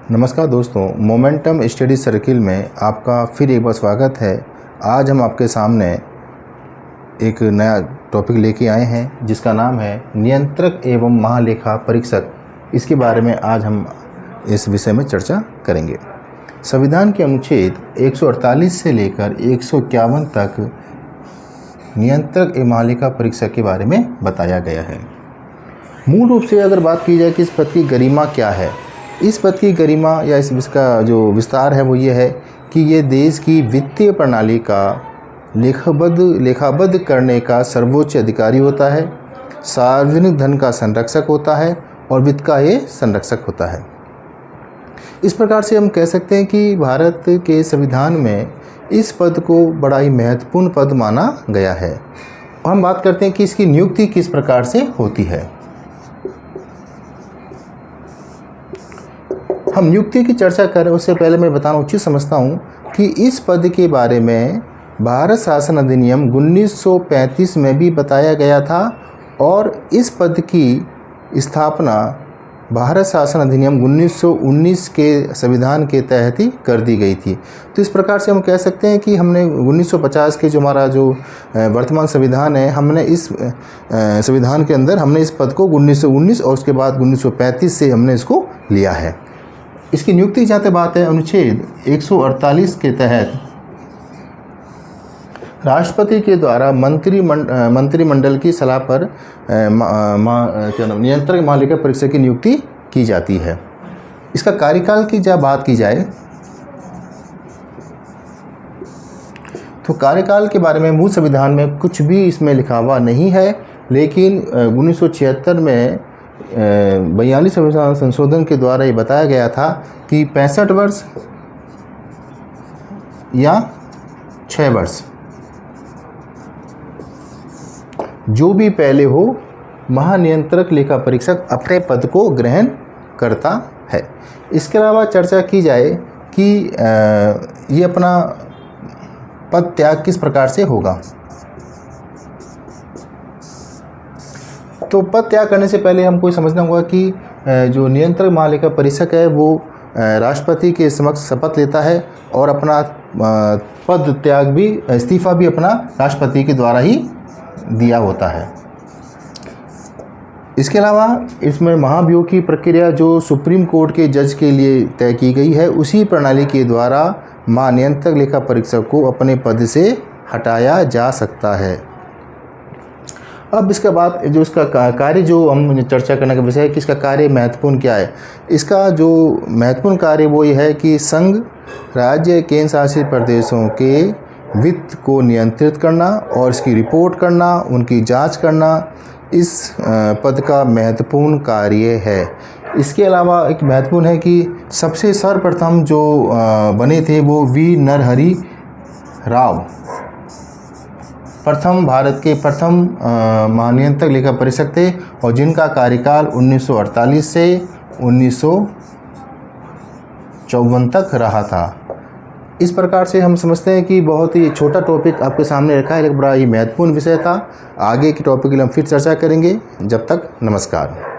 नमस्कार दोस्तों, momentum study circle में आपका फिर एक बार स्वागत है। आज हम आपके सामने एक नया टॉपिक लेके आए हैं जिसका नाम है नियंत्रक एवं महालेखा परीक्षक। इसके बारे में आज हम इस विषय में चर्चा करेंगे। संविधान के अनुच्छेद 148 से लेकर 151 तक नियंत्रक एवं महालेखा परीक्षक के बारे में बताया गया है। मूल रूप से अगर बात की जाए कि इस पद की गरिमा क्या है, इस पद की गरिमा या इसका जो विस्तार है वो ये है कि ये देश की वित्तीय प्रणाली का लेखाबद्ध करने का सर्वोच्च अधिकारी होता है, सार्वजनिक धन का संरक्षक होता है और वित्त का ये संरक्षक होता है। इस प्रकार से हम कह सकते हैं कि भारत के संविधान में इस पद को बड़ा ही महत्वपूर्ण पद माना गया है। और हम बात करते हैं कि इसकी नियुक्ति किस प्रकार से होती है। हम नियुक्ति की चर्चा करें उससे पहले मैं बताना उचित समझता हूँ कि इस पद के बारे में भारत शासन अधिनियम 1935 में भी बताया गया था और इस पद की स्थापना भारत शासन अधिनियम 1919 के संविधान के तहत ही कर दी गई थी। तो इस प्रकार से हम कह सकते हैं कि हमने 1950 के जो हमारा जो वर्तमान संविधान है, हमने इस संविधान के अंदर हमने इस पद को 1919 और उसके बाद 1935 से हमने इसको लिया है। इसकी नियुक्ति जहाँ तक बात है, अनुच्छेद 148 के तहत राष्ट्रपति के द्वारा मंत्रिमंडल की सलाह पर नियंत्रक महालेखा परीक्षक की नियुक्ति की जाती है। इसका कार्यकाल की जब बात की जाए तो कार्यकाल के बारे में मूल संविधान में कुछ भी इसमें लिखा हुआ नहीं है, लेकिन 1976 में 42 संविधान संशोधन के द्वारा ये बताया गया था कि 65 वर्ष या 6 वर्ष जो भी पहले हो, महानियंत्रक लेखा परीक्षक अपने पद को ग्रहण करता है। इसके अलावा चर्चा की जाए कि ये अपना पद त्याग किस प्रकार से होगा। तो पद त्याग करने से पहले हमको समझना होगा कि जो नियंत्रक महालेखा परीक्षक है वो राष्ट्रपति के समक्ष शपथ लेता है और अपना पद त्याग भी, इस्तीफा भी अपना राष्ट्रपति के द्वारा ही दिया होता है। इसके अलावा इसमें महाभियोग की प्रक्रिया जो सुप्रीम कोर्ट के जज के लिए तय की गई है, उसी प्रणाली के द्वारा महानियंत्रक लेखा परीक्षक को अपने पद से हटाया जा सकता है। अब इसके बाद जो इसका कार्य, जो हम चर्चा करने का विषय है कि इसका कार्य महत्वपूर्ण क्या है। इसका जो महत्वपूर्ण कार्य वो ये है कि संघ, राज्य, केंद्र शासित प्रदेशों के वित्त को नियंत्रित करना और इसकी रिपोर्ट करना, उनकी जांच करना इस पद का महत्वपूर्ण कार्य है। इसके अलावा एक महत्वपूर्ण है कि सबसे सर्वप्रथम जो बने थे वो वी नरहरि राव प्रथम भारत के प्रथम महानियंत्रक लेखा परीक्षक थे और जिनका कार्यकाल 1948 से 1954 तक रहा था। इस प्रकार से हम समझते हैं कि बहुत ही छोटा टॉपिक आपके सामने रखा है, लेकिन बड़ा ही महत्वपूर्ण विषय था। आगे के टॉपिक के लिए हम फिर चर्चा करेंगे। जब तक नमस्कार।